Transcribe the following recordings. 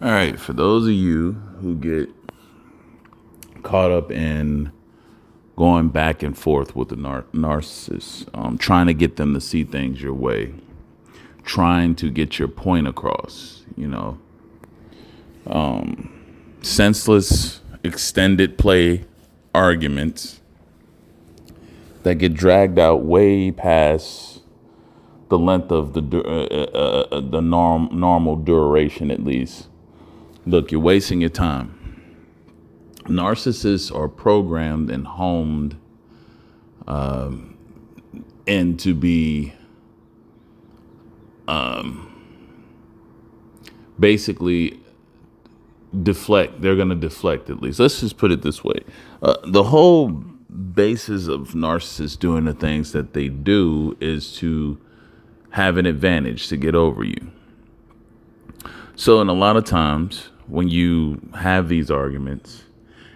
All right, for those of you who get caught up in going back and forth with the narcissist, trying to get them to see things your way, trying to get your point across, senseless extended play arguments that get dragged out way past the length of the normal duration, at least. Look, you're wasting your time. Narcissists are programmed and homed in to be basically deflect. They're going to deflect, at least. Let's just put it this way. The whole basis of narcissists doing the things that they do is to have an advantage, to get over you. So in a lot of times when you have these arguments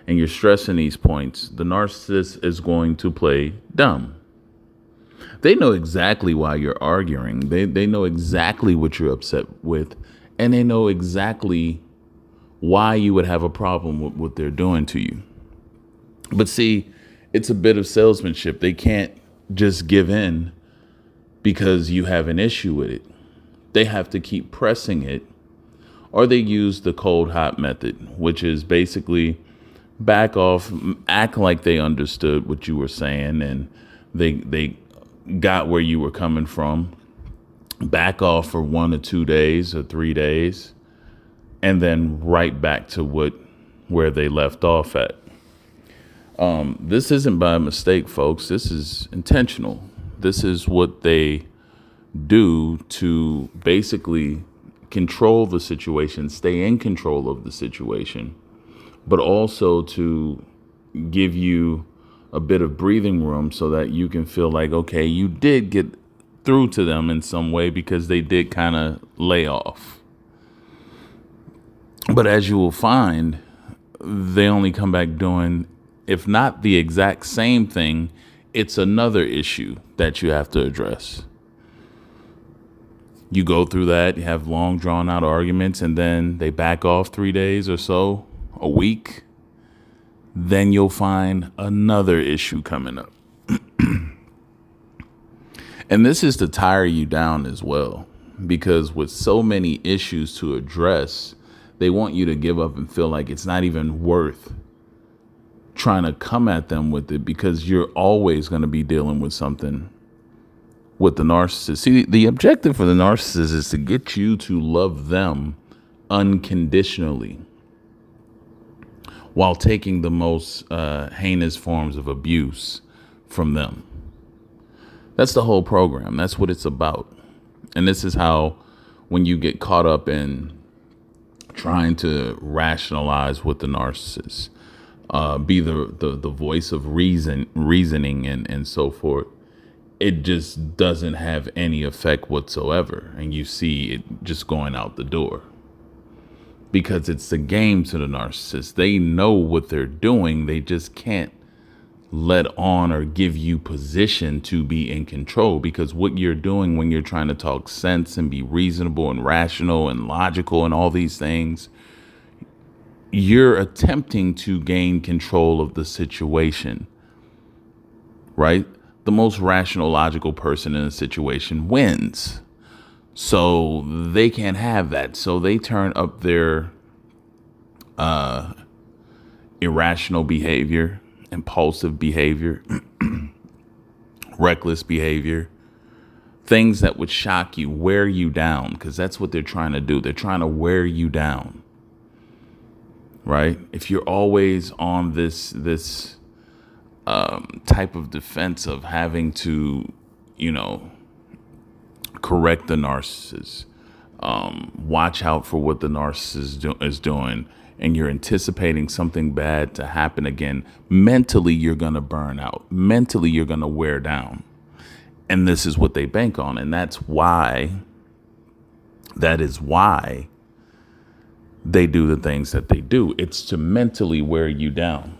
and you're stressing these points, the narcissist is going to play dumb. They know exactly why you're arguing. They know exactly what you're upset with, and they know exactly why you would have a problem with what they're doing to you. But see, it's a bit of salesmanship. They can't just give in because you have an issue with it. They have to keep pressing it, or they use the cold hot method, which is basically back off, act like they understood what you were saying and they got where you were coming from, back off for 1 or 2 days or 3 days, and then right back to where they left off at. This isn't by mistake, folks. This is intentional. This is what they do to basically control the situation, stay in control of the situation, but also to give you a bit of breathing room so that you can feel like, okay, you did get through to them in some way because they did kind of lay off. But as you will find, they only come back doing, if not the exact same thing, it's another issue that you have to address. You go through that, you have long drawn out arguments, and then they back off 3 days or so, a week. Then you'll find another issue coming up. And this is to tire you down as well, because with so many issues to address, they want you to give up and feel like it's not even worth trying to come at them with it, because you're always going to be dealing with something with the narcissist. See, the objective for the narcissist is to get you to love them unconditionally while taking the most heinous forms of abuse from them. That's the whole program. That's what it's about. And this is how, when you get caught up in trying to rationalize with the narcissist, be the voice of reasoning and so forth, it just doesn't have any effect whatsoever. And you see it just going out the door, because it's the game to the narcissist. They know what they're doing. They just can't let on or give you position to be in control, because what you're doing when you're trying to talk sense and be reasonable and rational and logical and all these things, you're attempting to gain control of the situation, right? The most rational, logical person in a situation wins. So they can't have that. So they turn up their irrational behavior, impulsive behavior, reckless behavior, things that would shock you, wear you down, because that's what they're trying to do. They're trying to wear you down, right? If you're always on this type of defense of having to, correct the narcissist, watch out for what the narcissist is doing, and you're anticipating something bad to happen again, mentally you're going to burn out. Mentally you're going to wear down. And this is what they bank on. And that is why they do the things that they do. It's to mentally wear you down.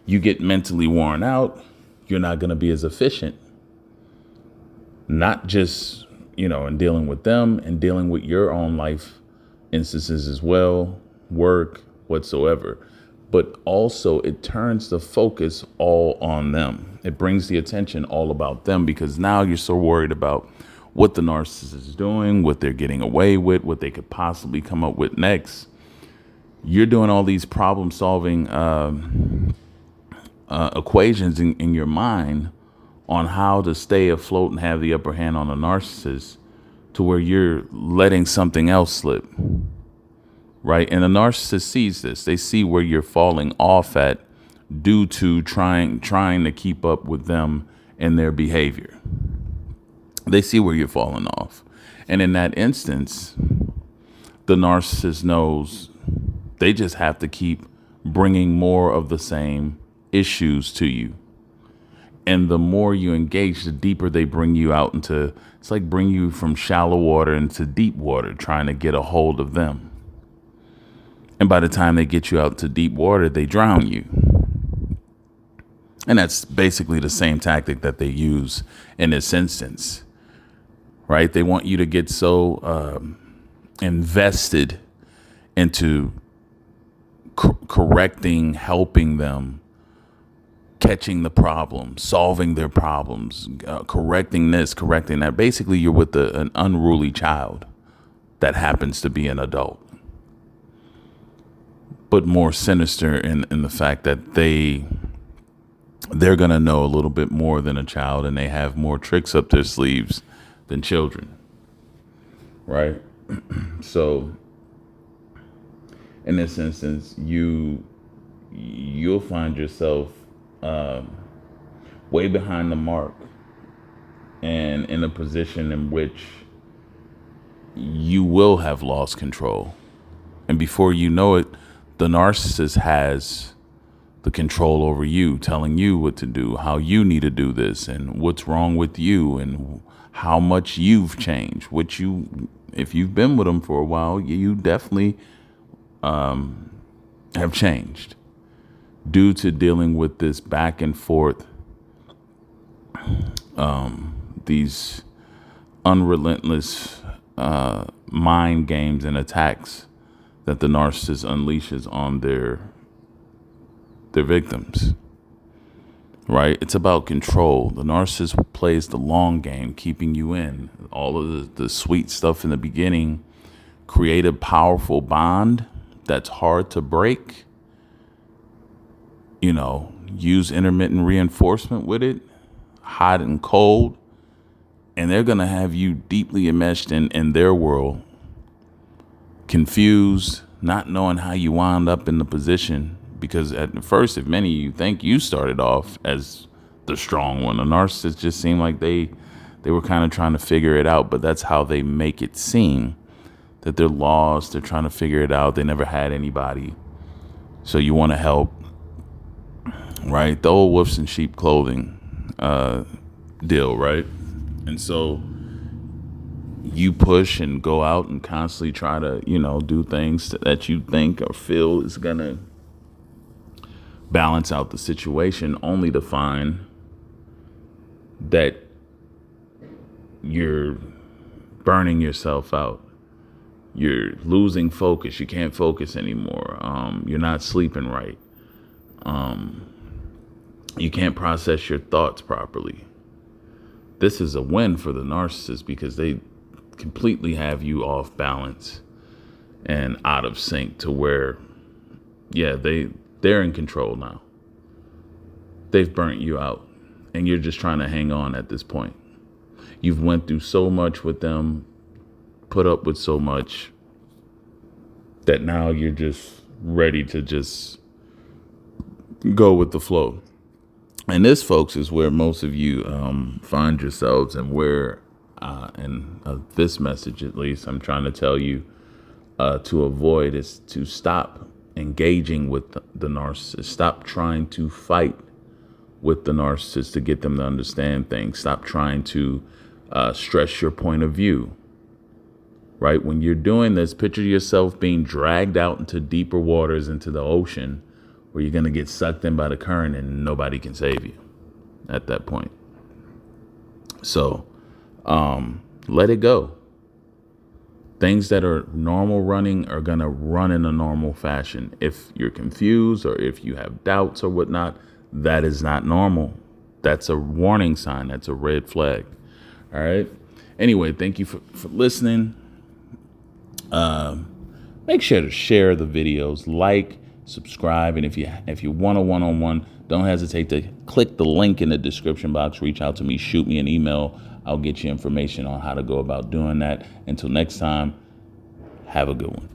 You get mentally worn out, you're not going to be as efficient. Not just, in dealing with them and dealing with your own life instances as well, work, whatsoever. But also it turns the focus all on them. It brings the attention all about them, because now you're so worried about what the narcissist is doing, what they're getting away with, what they could possibly come up with next. You're doing all these problem solving equations in your mind on how to stay afloat and have the upper hand on a narcissist, to where you're letting something else slip, right? And the narcissist sees this. They see where you're falling off at due to trying to keep up with them and their behavior. They see where you're falling off. And in that instance, the narcissist knows they just have to keep bringing more of the same issues to you. And the more you engage, the deeper they bring you out into, it's like bring you from shallow water into deep water, trying to get a hold of them. And by the time they get you out to deep water, they drown you. And that's basically the same tactic that they use in this instance, right? They want you to get so invested into correcting, helping them, catching the problem, solving their problems, correcting this, correcting that. Basically, you're with an unruly child that happens to be an adult, but more sinister in the fact that they're going to know a little bit more than a child, and they have more tricks up their sleeves than children, right? So in this instance, you'll find yourself way behind the mark, and in a position in which you will have lost control. And before you know it, the narcissist has the control over you, telling you what to do, how you need to do this, and what's wrong with you, and how much you've changed. If you've been with them for a while, you definitely have changed, due to dealing with this back and forth, these unrelentless mind games and attacks that the narcissist unleashes on their victims, right? It's about control. The narcissist plays the long game, keeping you in. All of the sweet stuff in the beginning, create a powerful bond that's hard to break. Use intermittent reinforcement with it, hot and cold, and they're going to have you deeply enmeshed in their world, confused, not knowing how you wound up in the position. Because at first, if many of you think you started off as the strong one, the narcissist just seemed like they were kind of trying to figure it out, but that's how they make it seem, that they're lost, they're trying to figure it out, they never had anybody, so you want to help. Right, the old wolves in sheep clothing deal, right? And so you push and go out and constantly try to, do things that you think or feel is gonna balance out the situation, only to find that you're burning yourself out. You're losing focus. You can't focus anymore. You're not sleeping right. You can't process your thoughts properly. This is a win for the narcissist, because they completely have you off balance and out of sync, to where, they're in control now. They've burnt you out, and you're just trying to hang on at this point. You've went through so much with them, put up with so much, that now you're just ready to just go with the flow. And this, folks, is where most of you find yourselves, and where, in this message at least, I'm trying to tell you to avoid, is to stop engaging with the narcissist. Stop trying to fight with the narcissist to get them to understand things. Stop trying to stress your point of view. Right? When you're doing this, picture yourself being dragged out into deeper waters, into the ocean, where you're going to get sucked in by the current and nobody can save you at that point. So let it go. Things that are normal running are going to run in a normal fashion. If you're confused or if you have doubts or whatnot, that is not normal. That's a warning sign. That's a red flag. All right. Anyway, thank you for listening. Make sure to share the videos, like, subscribe, and if you want a one-on-one, don't hesitate to click the link in the description box. Reach out to me, shoot me an email. I'll get you information on how to go about doing that. Until next time, have a good one.